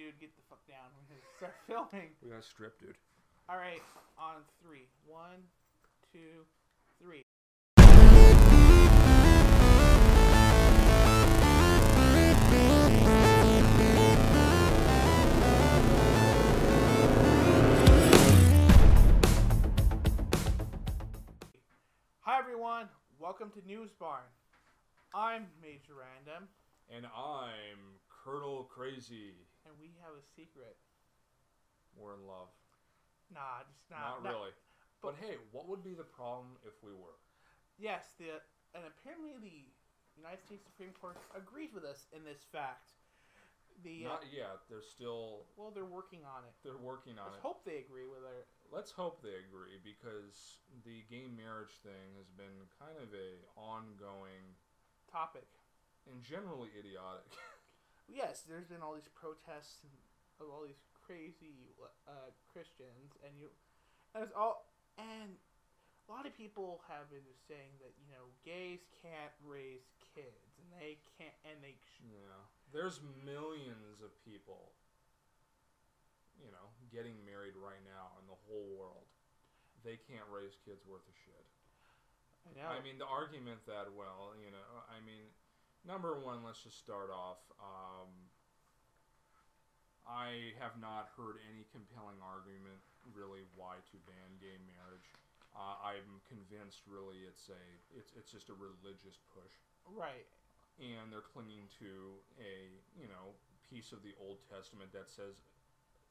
dude, get the fuck down. We're gonna start filming. We got a strip, dude. All right, on 3. 1, 2, 3. Hi everyone, welcome to News Barn. I'm Major Random. And I'm Colonel Crazy. And we have a secret. We're in love. Nah, just not. Not really. But hey, what would be the problem if we were? Yes, and apparently the United States Supreme Court agrees with us in this fact. Not yet. They're still... Well, they're working on it. They're working on it. Let's hope they agree with our... Let's hope they agree, because the gay marriage thing has been kind of a ongoing... topic. And generally idiotic. Yes, there's been all these protests of all these crazy Christians, and it's all, and a lot of people have been saying that gays can't raise kids, and they can't, and they. Yeah, there's millions of people, getting married right now in the whole world. They can't raise kids worth a shit. I know. I mean, the argument that, number one, let's just start off. I have not heard any compelling argument, really, why to ban gay marriage. I'm convinced, really, it's just a religious push. Right. And they're clinging to a, piece of the Old Testament that says,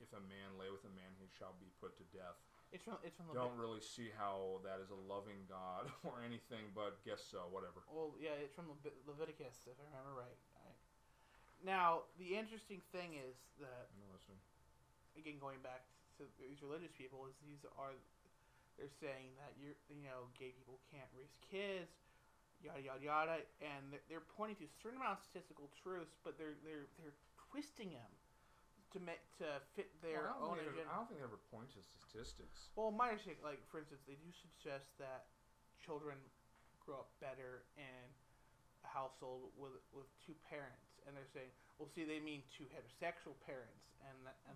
if a man lay with a man, he shall be put to death. It's from Don't really see how that is a loving God or anything, but guess so, whatever. Well, yeah, it's from Leviticus, if I remember right. Now, the interesting thing is that, again, going back to these religious people, is they're saying that gay people can't raise kids, yada yada yada, and they're pointing to a certain amount of statistical truths, but they're twisting them to fit their own agenda. I don't think they ever point to statistics. Well, my understanding, like, for instance, they do suggest that children grow up better in a household with two parents, and they're saying, well, see, they mean two heterosexual parents,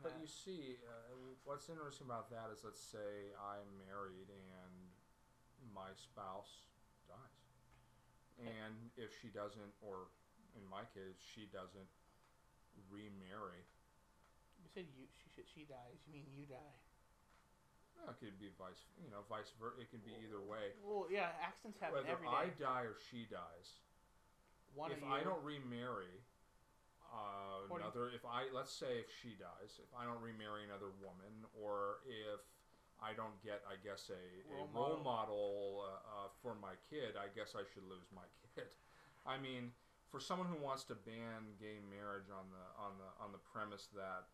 but you see, what's interesting about that is, let's say I'm married and my spouse dies, and if she doesn't, or in my case, she doesn't remarry. You said she dies. You mean you die? No, it could be vice versa. It could be either way. Well, yeah, accidents happen Whether every day. I die or she dies. If I don't remarry let's say if she dies, if I don't remarry another woman, or if I don't get, I guess, a role model for my kid, I guess I should lose my kid. I mean, for someone who wants to ban gay marriage on the premise that,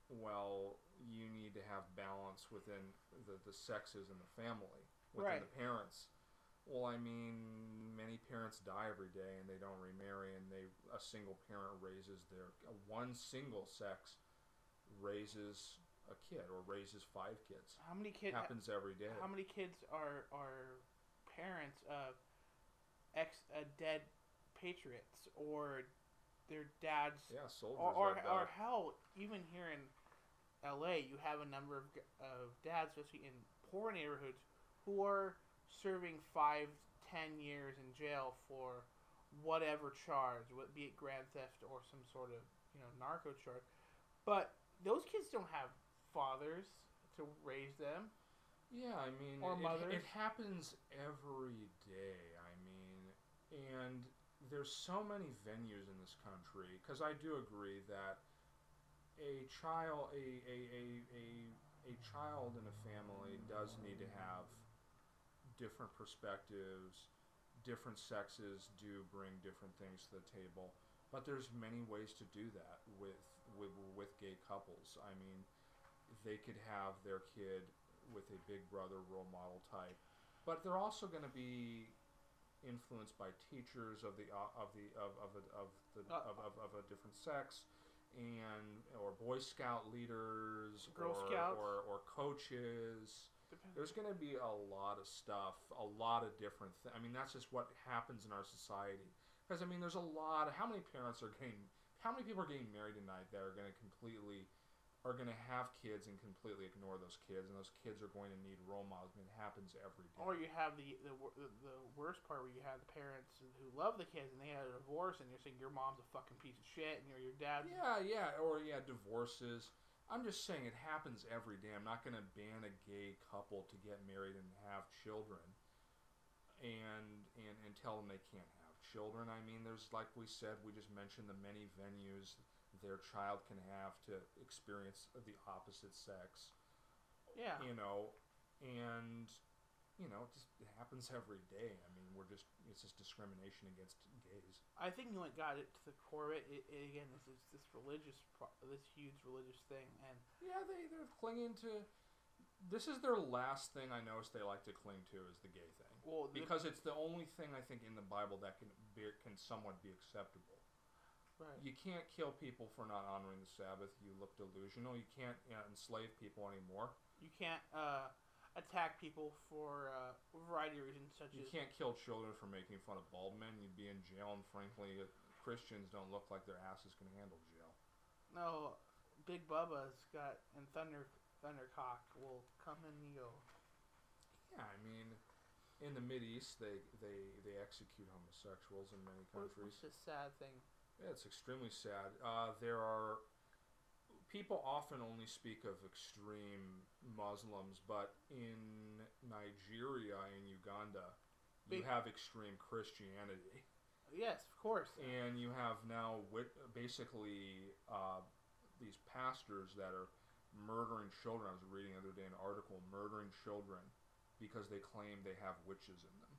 well, you need to have balance within the sexes in the family, within the parents. Well, I mean, many parents die every day and they don't remarry, and a single parent raises one single sex raises a kid or raises 5 kids. How many kids happens every day? How many kids are parents of dead patriots, or their dads? Yeah, soldiers. Or hell, even here in LA, you have a number of dads, especially in poor neighborhoods, who are serving 5-10 years in jail for whatever charge, be it grand theft or some sort of narco charge. But those kids don't have fathers to raise them. Yeah, I mean, or mothers. It happens every day. I mean, and there's so many venues in this country, because I do agree that a child in a family does need to have different perspectives. Different sexes do bring different things to the table, but there's many ways to do that with gay couples. I mean, they could have their kid with a big brother role model type, but they're also going to be influenced by teachers of a different sex, or Boy Scout leaders, Girl Scouts, or coaches. There's going to be a lot of stuff, a lot of different things. I mean, that's just what happens in our society. Because, I mean, there's a lot of... How many parents are getting how many people are getting married tonight that are going to have kids and completely ignore those kids, and those kids are going to need role models. I mean, it happens every day. Or you have the worst part where you have the parents who love the kids and they had a divorce, and you're saying your mom's a fucking piece of shit, and your dad. Yeah, divorces. I'm just saying it happens every day. I'm not going to ban a gay couple to get married and have children, and tell them they can't have children. I mean, there's, like we said, we just mentioned the many venues their child can have to experience the opposite sex. Yeah. And it happens every day. I mean, it's just discrimination against gays. I think what got it to the core of it again, is this huge religious thing, and yeah, they're clinging to. This is their last thing I noticed they like to cling to is the gay thing. Well, because it's the only thing I think in the Bible that can somewhat be acceptable. Right. You can't kill people for not honoring the Sabbath. You look delusional. You can't enslave people anymore. You can't attack people for a variety of reasons, such as... You can't kill children for making fun of bald men. You'd be in jail, and frankly, Christians don't look like their asses can handle jail. No, Big Bubba's got... And Thundercock will come and kneel. Yeah, I mean... In the Mideast, they execute homosexuals in many countries. It's a sad thing. Yeah, it's extremely sad. People often only speak of extreme Muslims, but in Nigeria and Uganda, you have extreme Christianity. Yes, of course. And you have now basically these pastors that are murdering children. I was reading the other day an article, murdering children because they claim they have witches in them.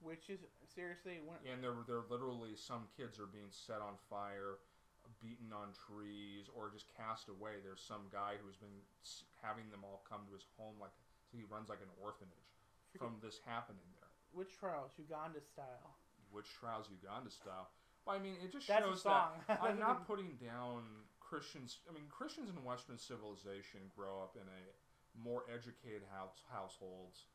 Witches? Seriously? And they're literally, some kids are being set on fire, beaten on trees, or just cast away. There's some guy who's been having them all come to his home, so he runs like an orphanage from this happening there. Witch trials, Uganda style. Witch trials, Uganda style. But I mean, it just shows that I'm not putting down Christians. I mean, Christians in Western civilization grow up in a more educated households,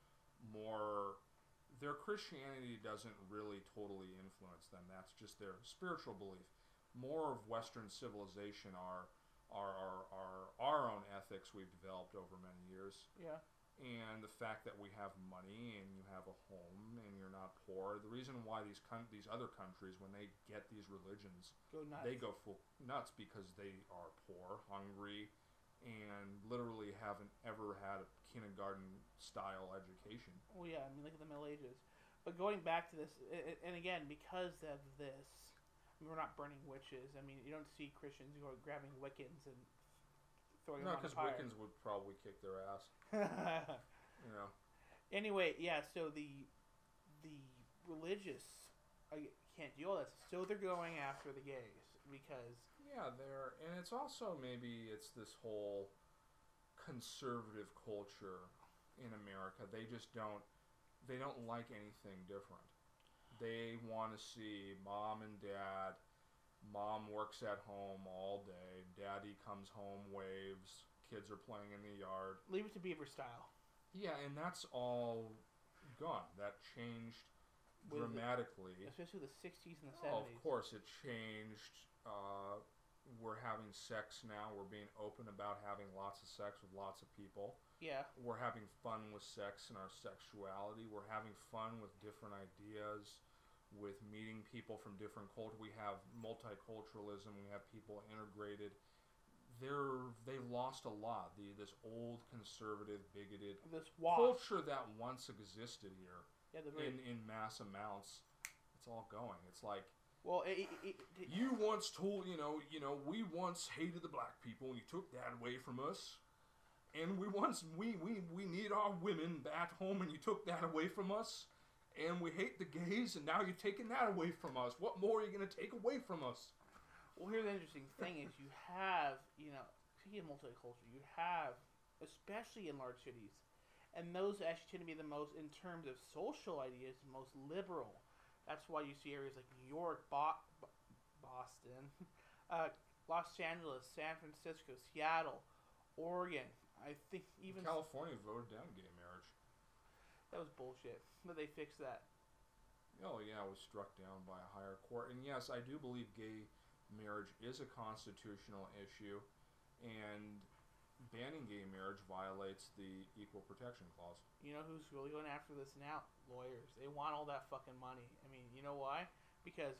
their Christianity doesn't really totally influence them. That's just their spiritual belief. More of Western civilization are our own ethics we've developed over many years. Yeah. And the fact that we have money and you have a home and you're not poor. The reason why these other countries, when they get these religions, they go full nuts because they are poor, hungry, and literally haven't ever had a kindergarten-style education. Well, yeah, I mean, look at the Middle Ages. But going back to this, and again, because of this, I mean, we're not burning witches. I mean, you don't see Christians grabbing Wiccans and throwing them on the fire. No, because Wiccans would probably kick their ass. Anyway, yeah, so the religious can't deal with this. So they're going after the gays because... Yeah, and it's also maybe it's this whole conservative culture in America. They just don't like anything different. They want to see mom and dad. Mom works at home all day. Daddy comes home, waves. Kids are playing in the yard. Leave it to Beaver style. Yeah, and that's all gone. That changed dramatically. Especially the 60s and the 70s. Oh, of course, it changed. We're having sex now. We're being open about having lots of sex with lots of people. Yeah. We're having fun with sex and our sexuality. We're having fun with different ideas, with meeting people from different cultures. We have multiculturalism. We have people integrated. They've lost a lot. This old conservative, bigoted culture that once existed here in mass amounts, it's all going. It's like, well, you once told, we once hated the black people and you took that away from us. And we need our women at home and you took that away from us. And we hate the gays and now you're taking that away from us. What more are you going to take away from us? Well, here's the interesting thing is you have, speaking of multicultural, you have, especially in large cities, and those actually tend to be the most, in terms of social ideas, the most liberal. That's why you see areas like New York, Boston, Los Angeles, San Francisco, Seattle, Oregon. I think even California voted down gay marriage. That was bullshit. But they fixed that. Oh yeah, it was struck down by a higher court. And yes, I do believe gay marriage is a constitutional issue, and banning gay marriage violates the Equal Protection Clause. You know who's really going after this now? Lawyers. They want all that fucking money. I mean, you know why? Because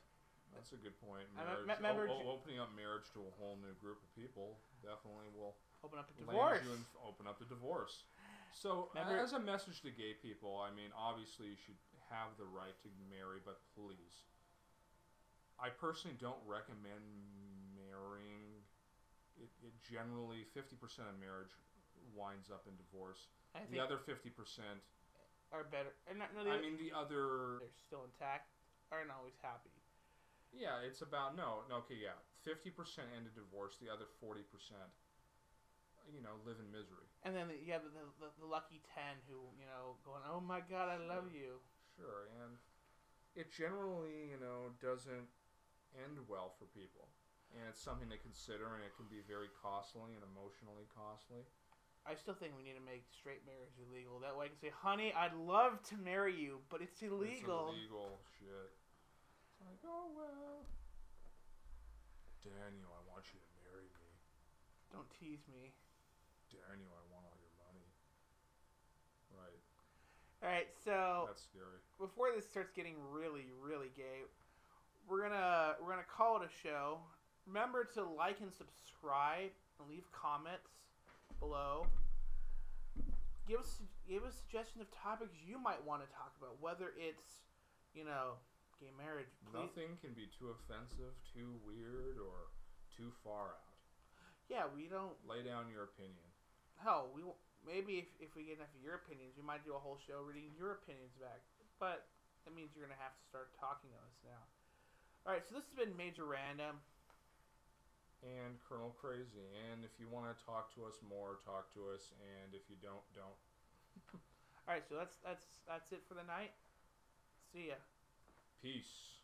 that's a good point. Marriage, opening up marriage to a whole new group of people definitely will open up a divorce. Open up the divorce. So, as a message to gay people, I mean, obviously you should have the right to marry, but please, I personally don't recommend marrying. It generally 50% of marriage winds up in divorce. The other 50% are better. I mean, the other they're still intact. Aren't always happy. Yeah, it's about 50% end in divorce. The other 40%, live in misery. And then you have the lucky 10 who going, oh my God, I love you. Sure, and it generally doesn't end well for people. And it's something to consider, and it can be very costly and emotionally costly. I still think we need to make straight marriage illegal. That way I can say, honey, I'd love to marry you, but it's illegal. It's illegal shit. It's like, oh, well. Daniel, I want you to marry me. Don't tease me. Daniel, I want all your money. Right. Alright, so... That's scary. Before this starts getting really, really gay, we're gonna call it a show. Remember to like and subscribe and leave comments below. Give us suggestions of topics you might want to talk about, whether it's gay marriage. Please. Nothing can be too offensive, too weird, or too far out. Yeah, we don't lay down your opinion. Hell, maybe if we get enough of your opinions, we might do a whole show reading your opinions back. But that means you're gonna have to start talking to us now. All right, so this has been Major Random. And Colonel Crazy. And if you want to talk to us more, talk to us. And if you don't. All right, so that's it for the night. See ya. Peace.